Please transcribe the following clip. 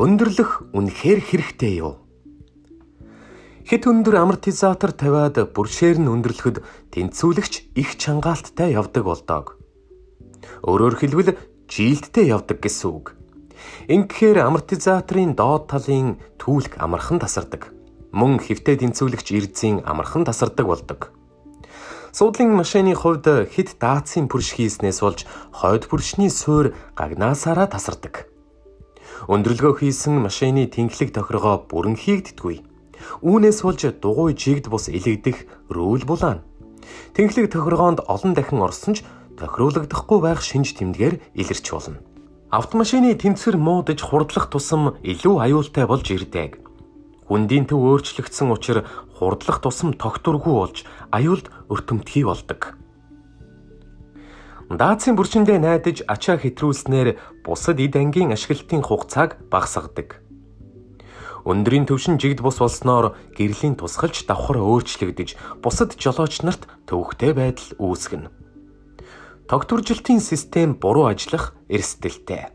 Өндөрлөх үнэхээр хэрэгтэй юу? Хэд өндөр амортизатор тавиад бүршээр нь өндөрлөхөд тэнцвүүлэгч их чангаалттай явдаг болдог. Өөрөөр хэлбэл жилдтэй явдаг гэсэн үг. Ингэхээр амортизаторын доод талын түлх амархан тасардаг. Мөн хэвтээ тэнцвүүлэгч эрдзийн амархан тасардаг болдог. Суудлын машины хувьд хэд даацын бүрш хийснээс болж хойд бүршний суурь гагнаасаараа тасардаг. Өндөрлөгөө хийсэн машины тэнхлэг тохиргоо бүрэн хийгддэггүй. Үүнээс болж дугуй жигд бус илэгдэх рүүл булаана. Тэнхлэг тохиргоонд олон дахин орсон ч тохируулагдахгүй байх шинж тэмдгээр илэрч болно. Автомашины тэнцвэр муудаж хурдлах тусам илүү аюултай болж ирдэг. Хүндийн төв өөрчлөгдсөн учраас хурдлах тусам тогтворгүй болж аюулд өртөмтгий болдог. Даацын бүршиндээ найдаж ачаа хэтрүүлснээр бусад эд ангийн ашиглалтын хугацааг багасгадаг. Өндрийн төвшин жигд бус болсноор гэрлийн тусгалж давхар өөрчлөгдөж бусад жолооч нарт төвөгтэй байдал үүсгэнэ. Тогтворжилтын систем буруу ажиллах эрсдэлтэй.